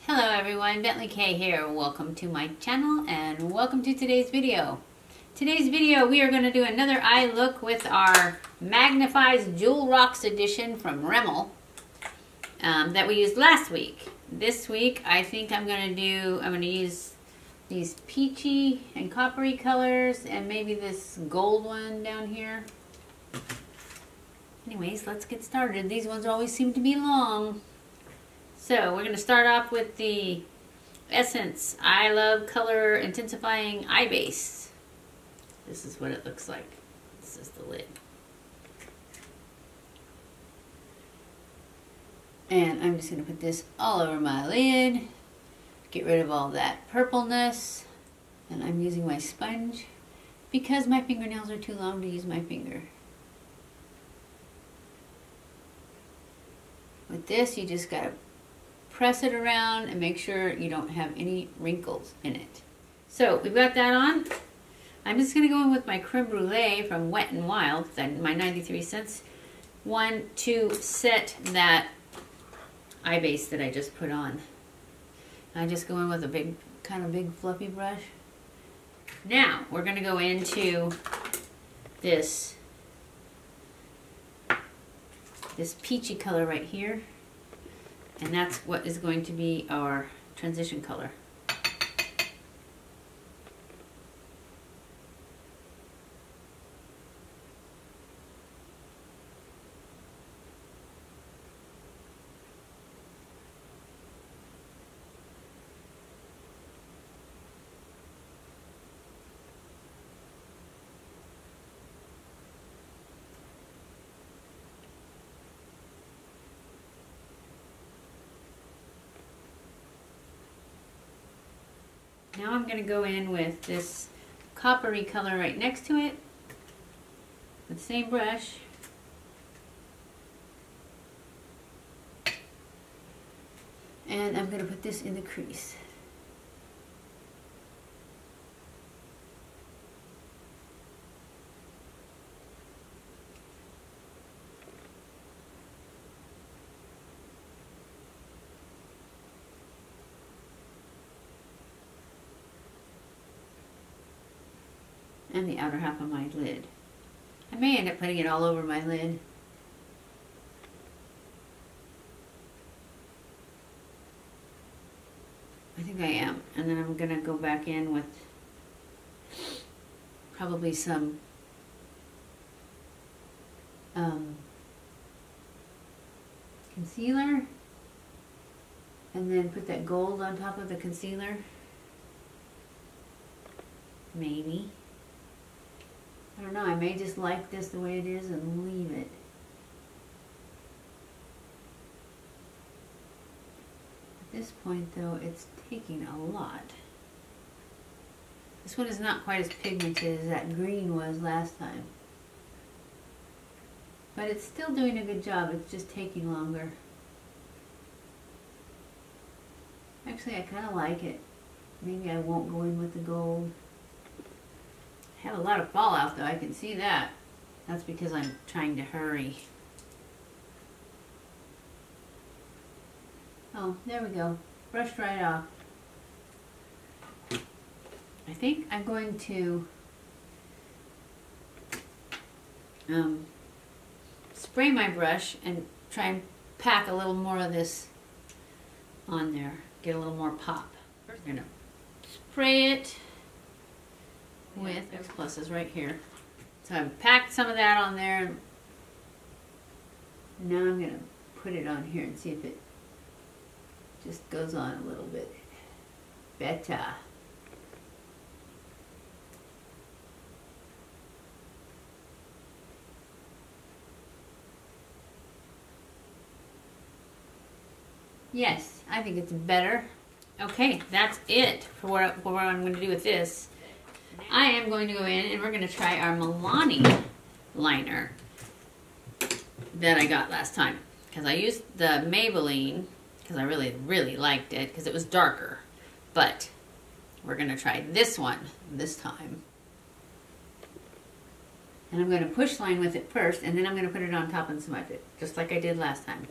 Hello everyone, BentlyK here. Welcome to my channel and welcome to today's video. Today's video we are going to do another eye look with our Magnif'eyes Jewel Rocks edition from Rimmel that we used last week. This week I think I'm going to use these peachy and coppery colors and maybe this gold one down here. Anyways, let's get started. These ones always seem to be long. So we're going to start off with the Essence I Love Color Intensifying Eye Base. This is what it looks like. This is the lid. And I'm just going to put this all over my lid. Get rid of all that purpleness. And I'm using my sponge because my fingernails are too long to use my finger. With this, you just got to press it around and make sure you don't have any wrinkles in it. So we've got that on. I'm just going to go in with my creme brulee from Wet n Wild, my 93 cents one, to set that eye base that I just put on. I just go in with a big, kind of big fluffy brush. Now we're going to go into this peachy color right here. And that's what is going to be our transition color. Now I'm going to go in with this coppery color right next to it with the same brush. And I'm going to put this in the crease. And the outer half of my lid. I may end up putting it all over my lid. I think I am. And then I'm going to go back in with probably some concealer. And then put that gold on top of the concealer. Maybe. I don't know, I may just like this the way it is and leave it. At this point though, it's taking a lot. This one is not quite as pigmented as that green was last time. But it's still doing a good job, it's just taking longer. Actually, I kind of like it. Maybe I won't go in with the gold. Have a lot of fallout though, I can see that. That's because I'm trying to hurry. Oh, there we go. Brushed right off. I think I'm going to spray my brush and try and pack a little more of this on there. Get a little more pop. We're going to spray it with X pluses right here. So I've packed some of that on there. Now I'm going to put it on here and see if it just goes on a little bit better. Yes, I think it's better. Okay, that's it for what I'm going to do with this. I am going to go in and we're going to try our Milani liner that I got last time. Because I used the Maybelline because I really liked it because it was darker. But we're going to try this one this time. And I'm going to push line with it first and then I'm going to put it on top and smudge it. Just like I did last time.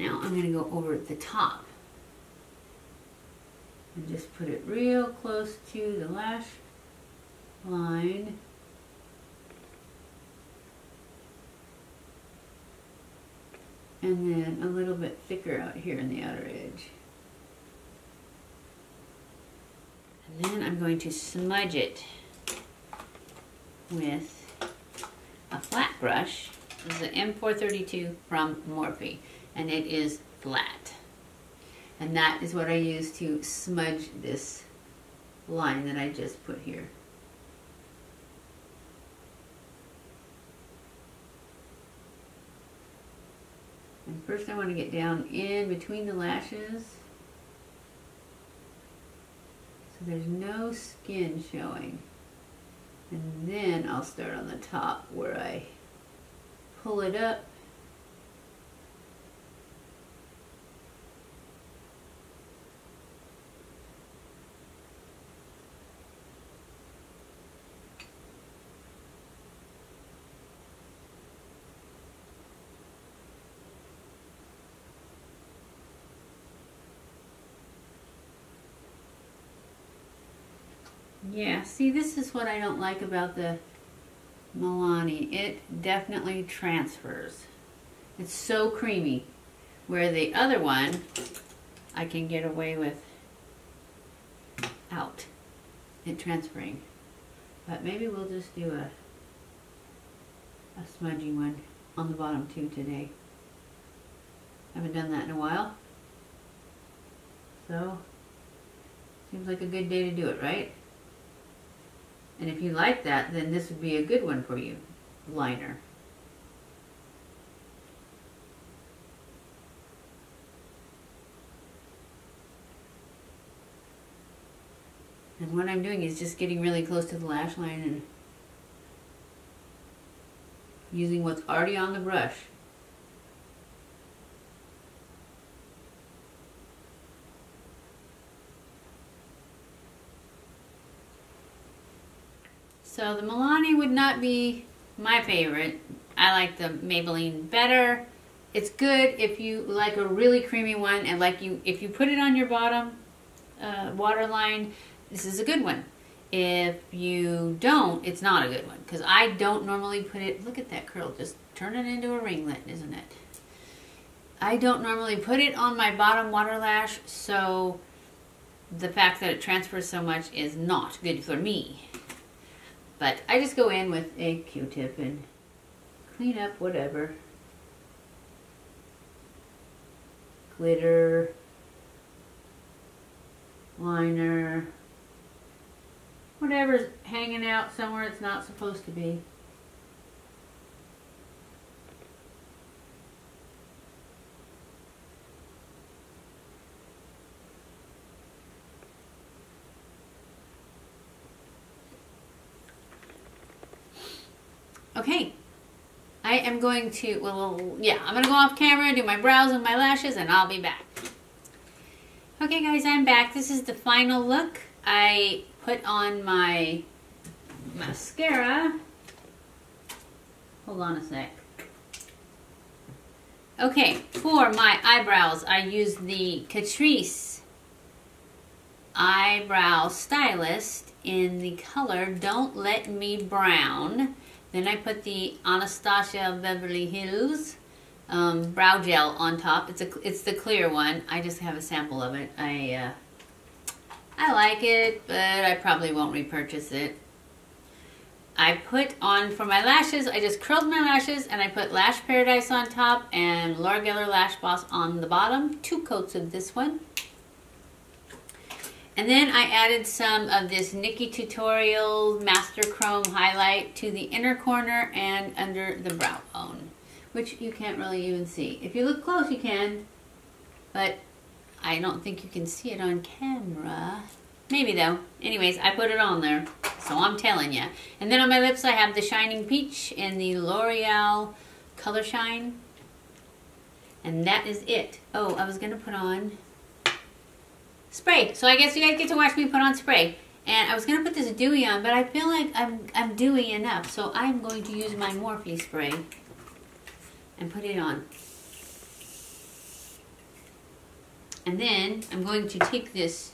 Now I'm going to go over the top and just put it real close to the lash line. And then a little bit thicker out here in the outer edge. And then I'm going to smudge it with a flat brush. This is an M432 from Morphe, and it is flat. And that is what I use to smudge this line that I just put here. And first I want to get down in between the lashes so there's no skin showing. And then I'll start on the top where I pull it up. Yeah, see, this is what I don't like about the Milani. It definitely transfers. It's so creamy. Where the other one, I can get away with out it transferring. But maybe we'll just do a smudgy one on the bottom too today. Haven't done that in a while. So, seems like a good day to do it, right? And if you like that, then this would be a good one for you, liner. And what I'm doing is just getting really close to the lash line and using what's already on the brush. So the Milani would not be my favorite. I like the Maybelline better. It's good if you like a really creamy one, and if you put it on your bottom waterline, this is a good one. If you don't, it's not a good one, because I don't normally put it, look at that curl, just turn it into a ringlet, isn't it? I don't normally put it on my bottom water lash, so the fact that it transfers so much is not good for me. But I just go in with a Q-tip and clean up whatever. Glitter, liner, whatever's hanging out somewhere it's not supposed to be. Okay, I am going to, I'm going to go off camera, do my brows and my lashes, and I'll be back. Okay guys, I'm back. This is the final look. I put on my mascara. Hold on a sec. Okay, for my eyebrows, I use the Catrice Eyebrow Stylist in the color Don't Let Me Brown. Then I put the Anastasia Beverly Hills brow gel on top. It's the clear one. I just have a sample of it. I like it, but I probably won't repurchase it. I put on, for my lashes, I just curled my lashes and I put Lash Paradise on top and Laura Geller Lash Boss on the bottom. 2 coats of this one. And then I added some of this Nikki Tutorial Master Chrome highlight to the inner corner and under the brow bone, which you can't really even see. If you look close, you can, but I don't think you can see it on camera. Maybe though. Anyways, I put it on there, so I'm telling you. And then on my lips, I have the Shining Peach in the L'Oreal Color Shine. And that is it. Oh, I was going to put on spray. So I guess you guys get to watch me put on spray. And I was going to put this dewy on, but I feel like I'm dewy enough. So I'm going to use my Morphe spray and put it on. And then I'm going to take this,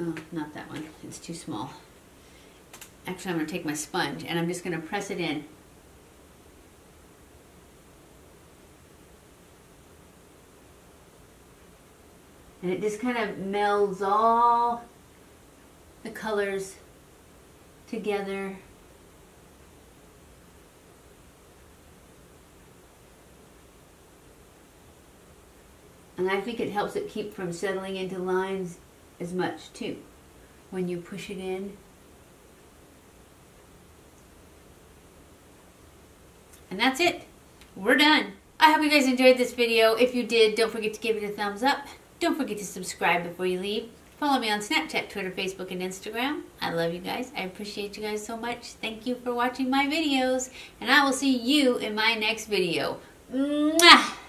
oh, not that one, it's too small. Actually, I'm going to take my sponge and I'm just going to press it in. And it just kind of melds all the colors together. And I think it helps it keep from settling into lines as much too when you push it in. And that's it. We're done. I hope you guys enjoyed this video. If you did, don't forget to give it a thumbs up. Don't forget to subscribe before you leave. Follow me on Snapchat, Twitter, Facebook, and Instagram. I love you guys. I appreciate you guys so much. Thank you for watching my videos. And I will see you in my next video. Mwah!